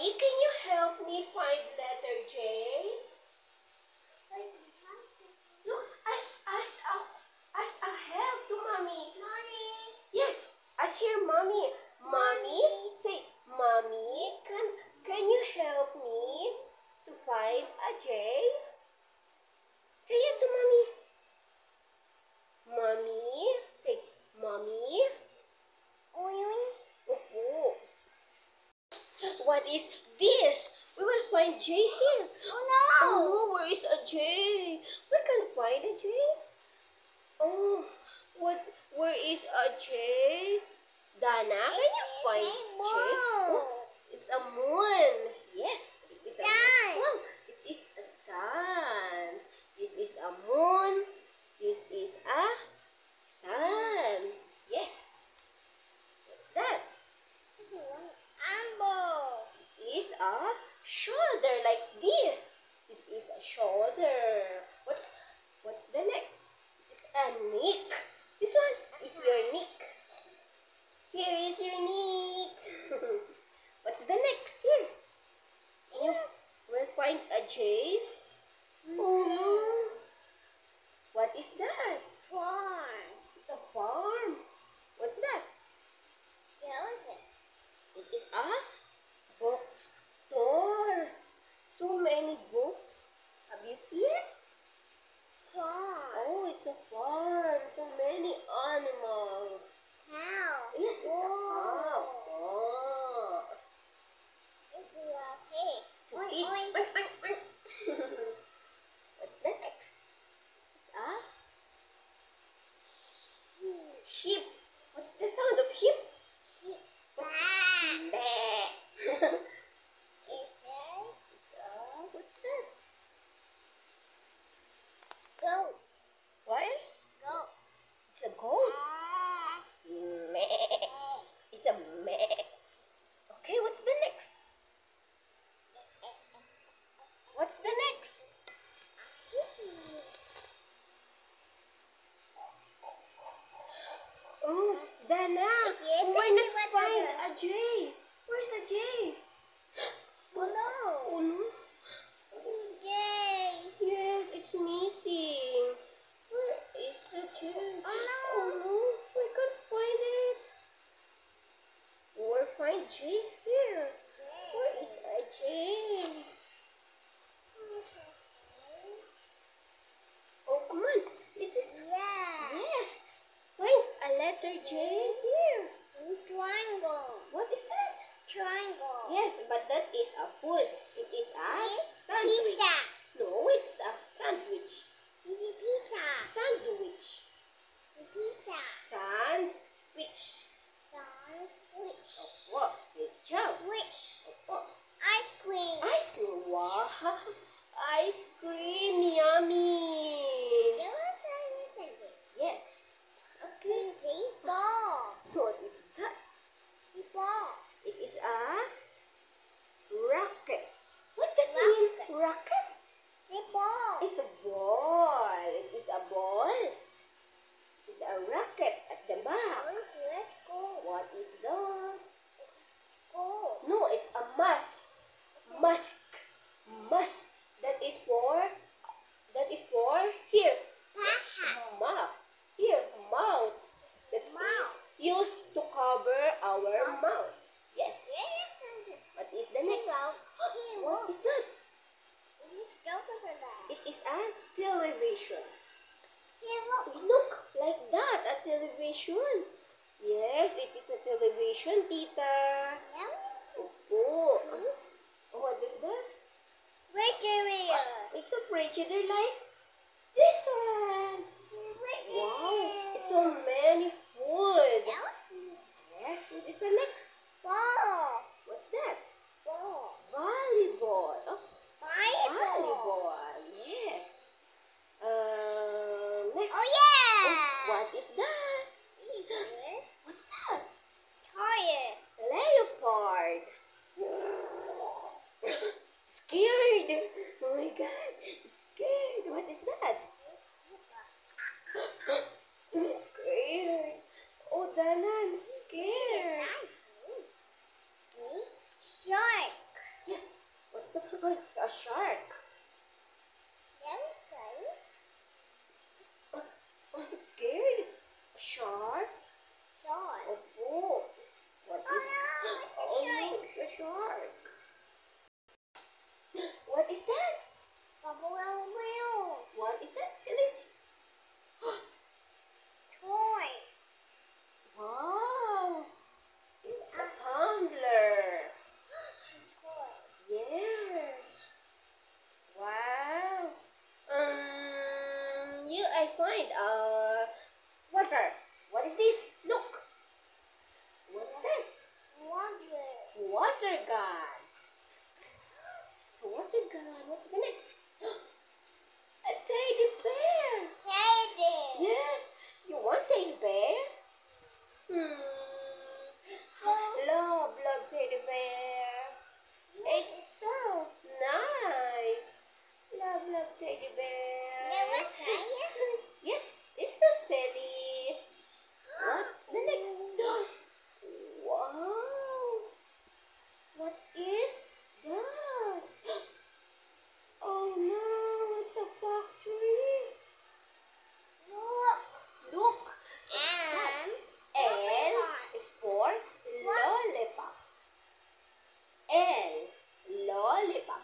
Mommy, can you help me find letter J? Look, ask a help to Mommy. Mommy. Yes, ask here, Mommy. Mommy, say, Mommy, can you help me to find a J? Say it to Mommy. Mommy, say, Mommy. Opo. What is this? We will find J here. Oh no, where is a J? We can't find a J. Oh, where is a J? Dana, can you find J? Oh, it's a moon. Yes, it is a moon. Wow, it is a sun. This is a moon. This is a sun. Yes. What's that? It is a shoulder like this. This is a shoulder. What's the next? It's a neck. This one is your neck. Here is your neck. What's the next here? You will find a J. Oh no. What is that? It's a farm. What's that? It is a bookstore. So many books. Have you seen it? Oh, it's a farm. So many animals. Yes, it's a cow. Oh. It's a pig. Oink, oink, oink. What's the next? It's a sheep. What's the sound of sheep? What's that? Goat. What? Goat. It's a goat. Meh. It's a meh. Okay, what's the next? What's the next? Oh, Dana, we're not find a J. Where's the J? Oh no. Oh no. Yay. Yes, it's missing. Where is the J? Oh no, we can't find it. We'll find J here. Where is a J? Oh, come on. This is... Yes. Find a letter J here. Triangle. What is that? Triangle. Yes, but that is a food. It is a sandwich. Pizza. No, it's a sandwich. Is it pizza? Sandwich. Pizza. Sandwich. Sandwich. What? Good job. Which? Oh, Ice cream. ice cream. Wow. Ice cream. Yummy. Yes. Okay. Ball. What is that? Ball. It is a rocket. What does that mean? Rocket? Ball. It's a ball. It is a ball. It's a rocket at the back. Let's go. What is that? Go. No, it's a mask. Mask. Mask. That is for here. Mouth. Here, mouth. That's used to cover our mouth. Yes. What is the next? What is that? It is a television. Look, like that, a television. Yes, it is a television, Tita. Opo. What is that? It's a refrigerator like this one. Wow, it's so many food. Yes, what is the next? What's that? Volleyball. Oh, volleyball. Yes. Next. Oh, what is that? What's that? Leopard. Scared. Oh my God, it's scared. What is that? I'm scared. Oh, a shark. Yes, guys. I'm scared. A shark? Shark. Oh, what is? Oh no, it's a shark. It's a shark. What is that? Bubble wheels. What is that, Phyllis? Toys. Wow, it's a tumbler. It's toys. Yes. Wow. I find water. What is this? Look. What is that? Water. Water gun. It's a water gun. What's the next? A teddy bear. Teddy. Yes. You want teddy bear? Love teddy bear. It's so nice. Love teddy bear. Never try it? Yes, it's so silly. What's the next? Wow. What is that? Oh no, it's a factory. Look. Look. And L is for lollipop. L, lollipop.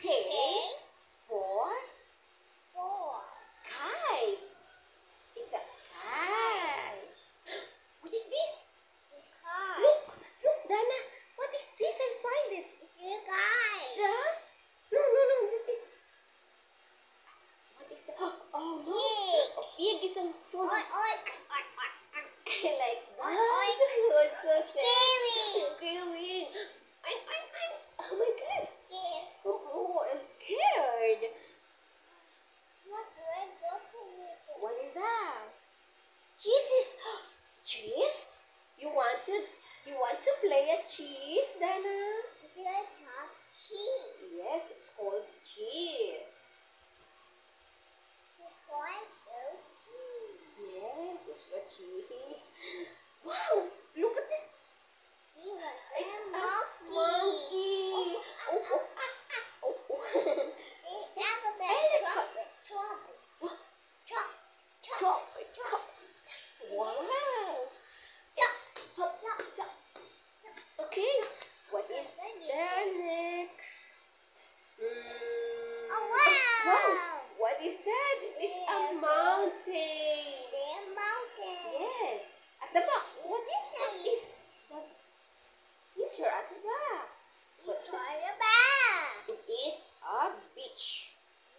K is for four. kite. It's a kite. What is this? The car. Look, Dana. What is this? I find it. It's the guy. No, this is. What is that? Oh no. Pig. A pig is a sort of. Oink, oink. Like that. Oink. What's so Scary. Scary. I'm. Oh my God. Scared. Oh, I'm scared. What's red button? What is that? Cheese. Cheese? You want to play a cheese, Dana? It's a top cheese. Yes, it's called cheese. It's like those cheese. Yes, it's a cheese. Wow, look at this. See, what's It's a a monkey? monkey. Oh. See, alphabet. Elephant. Trumpet. What? Trump. Chop. Wow. Stop. Hop. Okay, what is the next? Oh, wow. Wow, what is that? It's a Yeah. mountain. The mountain. Yes, at the back. What It's is the picture at the back? It's all about. It is a beach.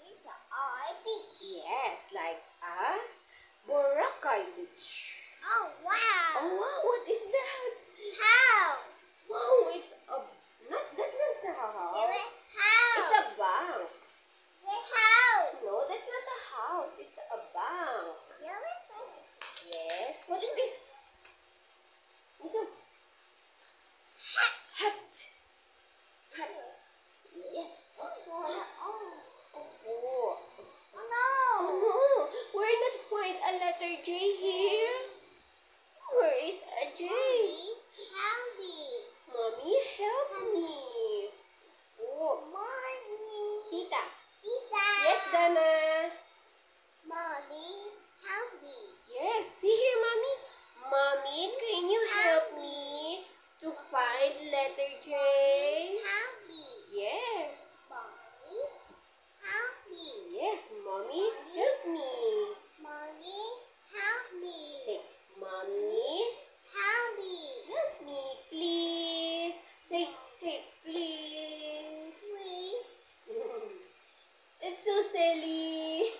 It's all beach. Yes, like a Boracay beach. Oh, wow. Oh wow, what is that? House. Wow, it's a not the house. House. It's a bank. The house. No, that's not a house. It's a bank. Yes. What is this? This one. Hat. Hat. Yes. Oh, Oh. no. Oh, we're not find a letter J here. Where is a J? Howdy. Mommy, help me. Oh, Morning. Tita. Tita. Yes, Dana. Mommy. Howdy. Yes, see here, Mommy. Mommy, can you help me to find letter J? Howdy. Yes. Mommy. Howdy. Yes, Mommy, help me. Mommy. Howdy. Say, Mommy, Howdy. help me, please. Say, please. Please. It's so silly.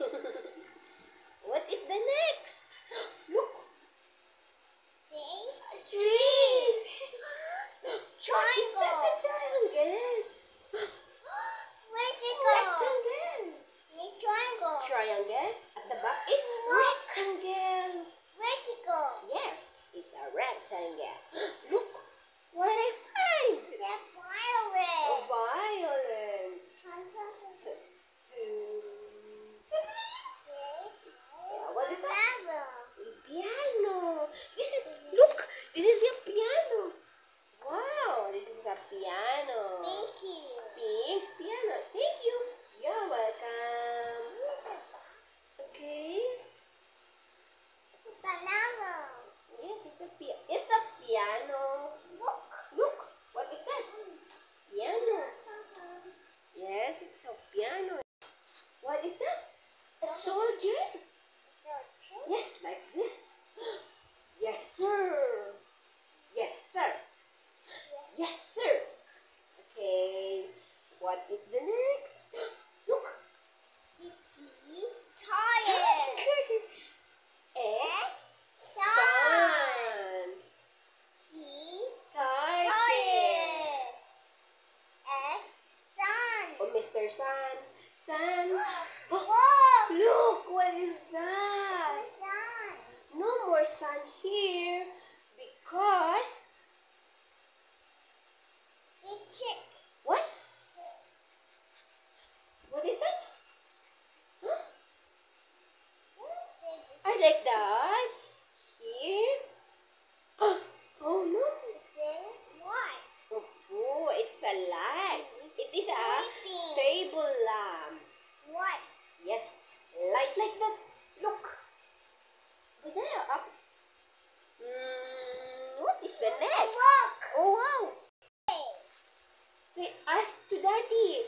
What is the next? Look, Say. a tree. What is that? Triangle. A triangle. Where'd it go? Rectangle. See, triangle. Triangle. At the back is rectangle. Where'd it go? Yes, it's a rectangle. Look what I find. The A violet. violin. Chun, chun, chun, chun. What is that? Piano. A piano. This is, look, this is your There's sun. Sun. Oh, Whoa! look, what is that? Sun. No more sun here because The chick. what? What is that? Huh? I like that. Here. Oh no. What? Oh, it's a light. It is a table lamp. What? Yes, light like that. Look. Over there, ups. What is the next? Look. Oh wow. Say, ask to daddy.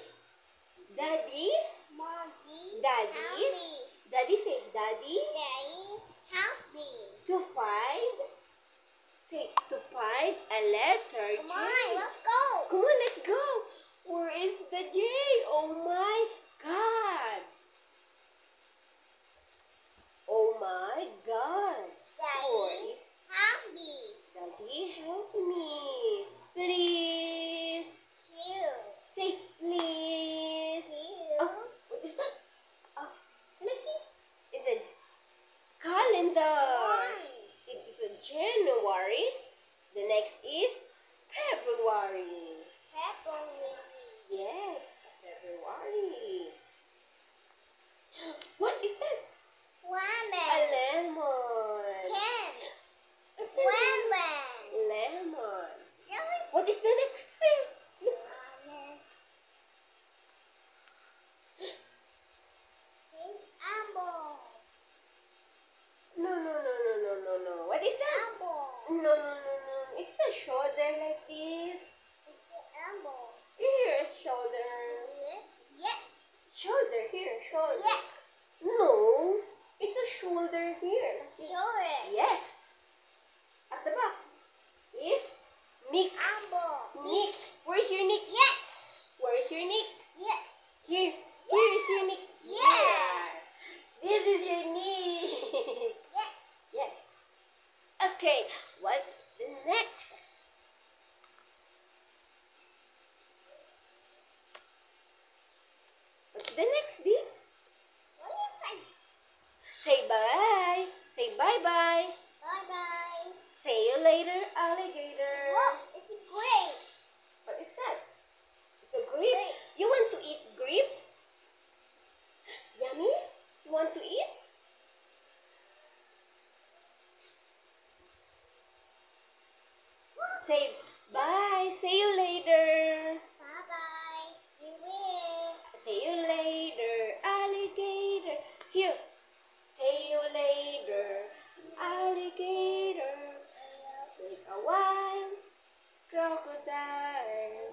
Daddy? Mommy. Daddy? Help me. Daddy say, daddy. Daddy, help me. To find. Say, to find a letter Come J. on, let's go. Come on, let's go. Where is the J? Oh my God. Oh my God. Where Daddy, is help me. Daddy? Help me. Please. Two. Say, please. Two. Oh, what is that? Oh, can I see? Is it calendar? It is a January. The next is February. Pepperoni. Yes, it's a February. What is that? A Lemon. lemon. Ten. It's a Lemon. lemon. That was What is the next thing? Look. lemon. Apple. No. What is that? Apple. No. It's a shoulder like this. Is it apple? Here, shoulder. This? Yes. Shoulder, here, shoulder. Yes. No, it's a shoulder here. Show it. Yes. At the back is neck. Apple. Neck. Where's your neck? Yes. Where's your neck? Yes. Here. Here is your neck. Yeah. This is your neck. Yes. Yes. Okay, what is the next? What's the next, D? What is that? Say bye. Say bye-bye. Bye-bye. See you later, alligator. Look, it's a grape. What is that? It's a grape. Grapes. You want to eat grape? Yummy? You want to eat? Say bye. See you later. Bye-bye. See you. See you later, alligator. Here. See you later, alligator. Make a wild crocodile.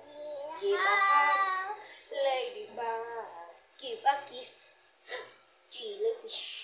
Give a hug, ladybug. Give a kiss, jellyfish.